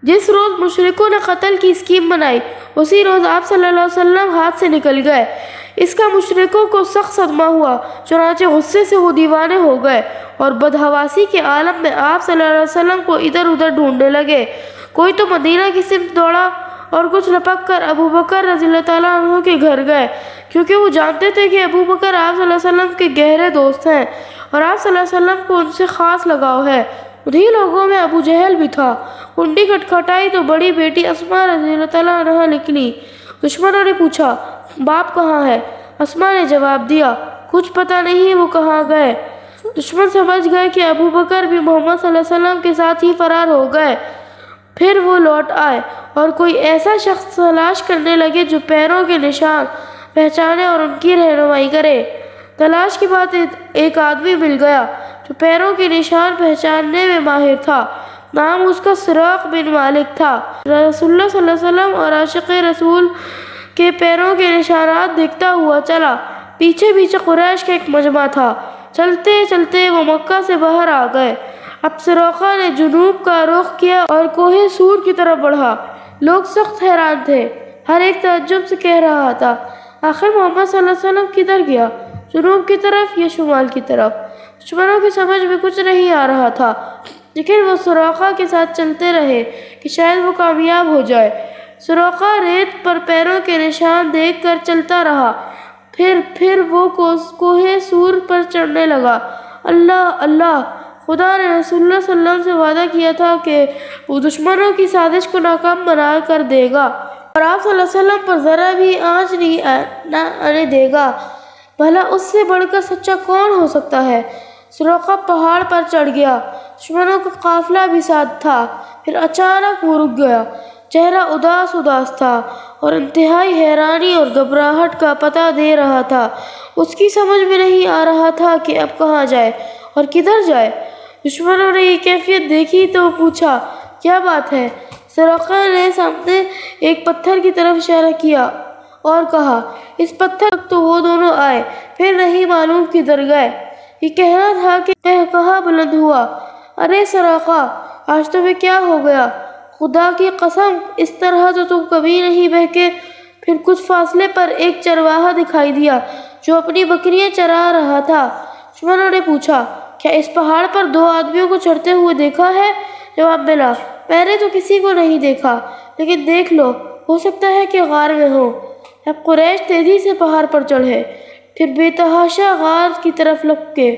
जिस रोज़ मुशरिकों ने कत्ल की स्कीम बनाई उसी रोज़ आप सल्लल्लाहु अलैहि वसल्लम हाथ से निकल गए। इसका मुशरिकों को सख्त सदमा हुआ, चुनांचे गुस्से से वो दीवाने हो गए और बदहवासी के आलम में आप सल्लल्लाहु अलैहि वसल्लम को इधर उधर ढूंढने लगे। कोई तो मदीना की सिमत दौड़ा और कुछ लपक कर अबू बकर रज़ियल्लाहु ताला अन्हु के घर गए, क्योंकि वो जानते थे कि अबू बकर आप सल्लल्लाहु अलैहि वसल्लम के गहरे दोस्त हैं और आप सल्लल्लाहु अलैहि वसल्लम को उनसे ख़ास लगाव है। उन्हीं लोगों में अबू जहल भी था। कुंडी खटखटाई तो बड़ी बेटी अस्मा रज़ियल्लाहु ताला अन्हा निकली। दुश्मनों ने पूछा, बाप कहाँ है? अस्मा ने जवाब दिया, कुछ पता नहीं वो कहाँ गए। दुश्मन समझ गए कि अबू बकर भी मोहम्मद सल्लल्लाहु अलैहि वसल्लम के साथ ही फरार हो गए। फिर वो लौट आए और कोई ऐसा शख्स तलाश करने लगे जो पैरों के निशान पहचाने और उनकी रहनुमाई करे। तलाश के बाद एक आदमी मिल गया जो पैरों के निशान पहचानने में माहिर था। नाम उसका सुराक बिन मालिक था। रसूलुल्लाह सल्लल्लाहु अलैहि वसल्लम और आशिक़ रसूल के पैरों के निशानात दिखता हुआ चला। पीछे पीछे कुरैश का एक मजमा था। चलते चलते वो मक्का से बाहर आ गए। अब सुराका ने जुनूब का रुख किया और कोहे सूर की तरफ बढ़ा। लोग सख्त हैरान थे। हर एक तअज्जुब से कह रहा था, आखिर मोहम्मद सल्लल्लाहु अलैहि वसल्लम किधर गया? जुनूब की तरफ या शुमाल की तरफ? दुश्मनों की समझ में कुछ नहीं आ रहा था, लेकिन वो सुराका के साथ चलते रहे कि शायद वो कामयाब हो जाए। सुराका रेत पर पैरों के निशान देख कर चलता रहा। फिर वो कोहे सूर पर चढ़ने लगा। अल्लाह अल्लाह, खुदा ने रसूलुल्लाह सल्लल्लाहु अलैहि वसल्लम से वादा किया था कि वो दुश्मनों की साजिश को नाकाम बना कर देगा और आप सल्लल्लाहु अलैहि वसल्लम पर ज़रा भी आँच नहीं आने देगा। भला उससे बढ़कर सच्चा कौन हो सकता है? सुराका पहाड़ पर चढ़ गया। दुश्मनों का काफिला भी साथ था। फिर अचानक वो रुक गया। चेहरा उदास उदास था और इंतहाई हैरानी और घबराहट का पता दे रहा था। उसकी समझ में नहीं आ रहा था कि अब कहाँ जाए और किधर जाए। दुश्मनों ने ये कैफियत देखी तो पूछा, क्या बात है? सुराका ने सामने एक पत्थर की तरफ इशारा किया और कहा, इस पत्थर तक तो वो दोनों आए, फिर नहीं मालूम किधर गए। ये कहना था कि कहाँ बुलंद हुआ, अरे सुराका, आज तुम्हें क्या हो गया? खुदा की कसम, इस तरह तो तुम कभी नहीं बहके। फिर कुछ फासले पर एक चरवाहा दिखाई दिया जो अपनी बकरियां चरा रहा था। दुश्मनों ने पूछा, क्या इस पहाड़ पर दो आदमियों को चढ़ते हुए देखा है? जवाब मिला, मैंने तो किसी को नहीं देखा, लेकिन देख लो, हो सकता है कि गार में हो। अब कुरैश तेजी से पहाड़ पर चढ़े, फिर बेतहाशा गार की तरफ लपके।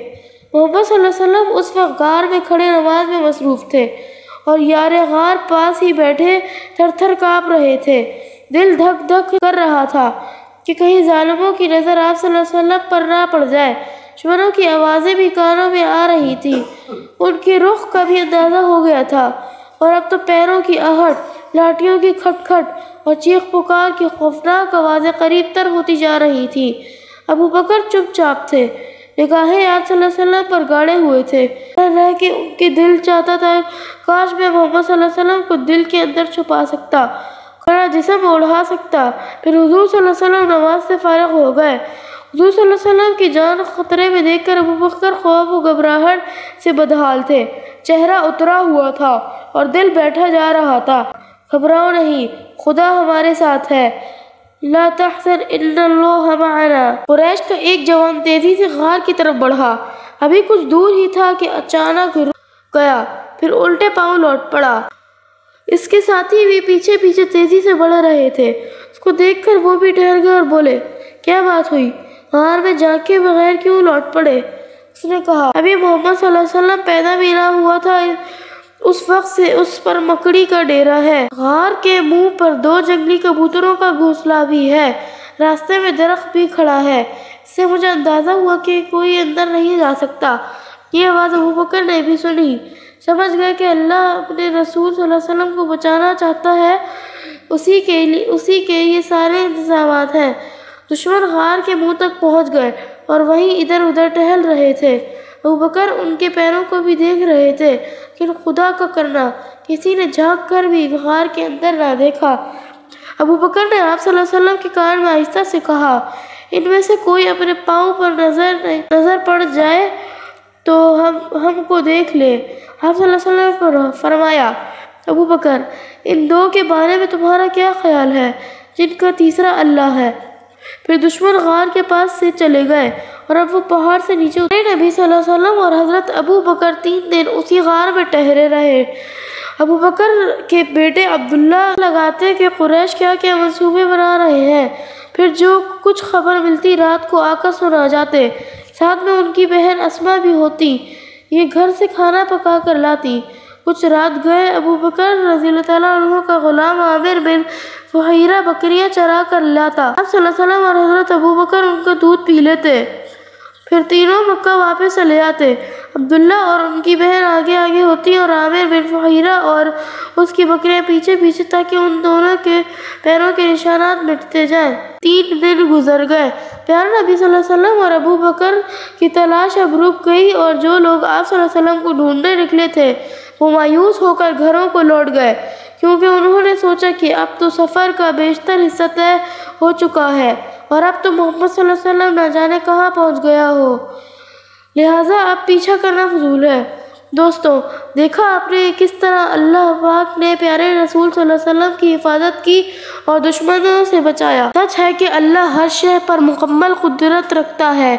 मोहम्मद सल्लल्लाहु अलैहि वसल्लम उस वक्त गार में खड़े नमाज में मसरूफ़ थे और यारे गार पास ही बैठे थर थर काँप रहे थे। दिल धक धक कर रहा था कि कहीं जालिमों की नज़र आप सल्लल्लाहु अलैहि वसल्लम पर ना पड़ जाए। दुश्मनों की आवाज़ें भी कानों में आ रही थी। उनके रुख का भी अंदाज़ा हो गया था और अब तो पैरों की आहट, लाठियों की खटखट और चीख पुकार की खौफनाक आवाज़ें करीब तर होती जा रही थी। अबू बकर चुपचाप थे, निगाहें आप सल्लल्लाहु अलैहि वसल्लम पर गाड़े हुए थे। रह के उनके दिल चाहता था, काश मैं मोहम्मद सल्लल्लाहु अलैहि वसल्लम को दिल के अंदर छुपा सकता, खड़ा जिस्म ओढ़ा सकता। फिर हुजूर सल्लल्लाहु अलैहि वसल्लम नमाज से फारिग हो गए। हुजूर सल्लल्लाहु अलैहि वसल्लम की जान खतरे में देखकर अबू बकर खौफ और घबराहट से बदहाल थे। चेहरा उतरा हुआ था और दिल बैठा जा रहा था। घबराओ नहीं, खुदा हमारे साथ है। ला तहज़न इन्नल्लाह मअना। कुरैश का एक जवान तेजी से गार की तरफ बढ़ा। अभी कुछ दूर ही था कि अचानक रुक गया, फिर उल्टे पांव लौट पड़ा। इसके साथी भी पीछे पीछे तेजी से बढ़ रहे थे। उसको देखकर वो भी ठहर गए और बोले, क्या बात हुई? गार में जाके बगैर क्यों लौट पड़े? उसने कहा, अभी मोहम्मद सल्लल्लाहु अलैहि वसल्लम पैदा भी ना हुआ था, उस वक्त से उस पर मकड़ी का डेरा है। गार के मुंह पर दो जंगली कबूतरों का घोंसला भी है। रास्ते में दरख्त भी खड़ा है। इससे मुझे अंदाजा हुआ कि कोई अंदर नहीं जा सकता। ये आवाज़ अबू बकर ने भी सुनी। समझ गए कि अल्लाह अपने रसूल सल्लल्लाहु अलैहि वसल्लम को बचाना चाहता है। उसी के ये सारे इंतजामात हैं। दुश्मन गार के मुंह तक पहुंच गए और वहीं इधर उधर टहल रहे थे। अबू बकर उनके पैरों को भी देख रहे थे, लेकिन खुदा का करना, किसी ने झांक कर भी गार के अंदर ना देखा। अबू बकर ने आप सल्लल्लाहु अलैहि वसल्लम के कान में आहिस्ता से कहा, इनमें से कोई अपने पाँव पर नजर पड़ जाए तो हमको देख ले। आप सल्लल्लाहु अलैहि वसल्लम ने फरमाया, ابو بکر، ان دو کے بارے میں تمہارا کیا خیال ہے جن کا تیسرا اللہ ہے؟ پھر دشمن غار کے پاس سے چلے گئے اور اب وہ پہاڑ سے نیچے اترے۔ نبی صلی اللہ علیہ وسلم اور حضرت ابو بکر 3 دن اسی غار میں ٹھہرے رہے۔ ابو بکر کے بیٹے عبداللہ لگاتے کہ قریش کیا کیا منصوبے بنا رہے ہیں، پھر جو کچھ خبر ملتی رات کو آ کر سنا جاتے۔ ساتھ میں ان کی بہن اسما بھی ہوتی، یہ گھر سے کھانا پکا کر لاتی۔ کچھ رات گئے ابو بکر رضی اللہ تعالیٰ عنہ کا غلام عامر بن فہیرہ بکریاں چرا کر لاتا۔ آپ صلی اللہ علیہ وسلم اور حضرت ابو بکر ان کا دودھ پی لیتے، پھر تینوں مکہ واپس چلے آتے۔ عبداللہ اور ان کی بہن آگے آگے ہوتی اور عامر بن فہیرہ اور اس کی بکریاں پیچھے پیچھے، تاکہ ان دونوں کے پیروں کے نشانات مٹتے جائیں۔ 3 دن گزر گئے۔ پیارے نبی صلی اللہ علیہ وسلم اور ابو بکر کی تلاش اب رک گئی اور جو لوگ آپ صلی اللہ علیہ وسلم کو ڈھونڈنے نکلے تھے وہ مایوس ہو کر گھروں کو لوٹ گئے، کیونکہ انہوں نے سوچا کہ اب تو سفر کا بیشتر حصہ طے ہو چکا ہے اور اب تو محمد صلی اللہ علیہ وسلم نہ جانے کہاں پہنچ گیا ہو، لہٰذا اب پیچھا کرنا فضول ہے۔ دوستو، دیکھا آپ نے کس طرح اللہ پاک نے پیارے رسول صلی اللہ علیہ وسلم کی حفاظت کی اور دشمنوں سے بچایا۔ سچ ہے کہ اللہ ہر شے پر مکمل قدرت رکھتا ہے۔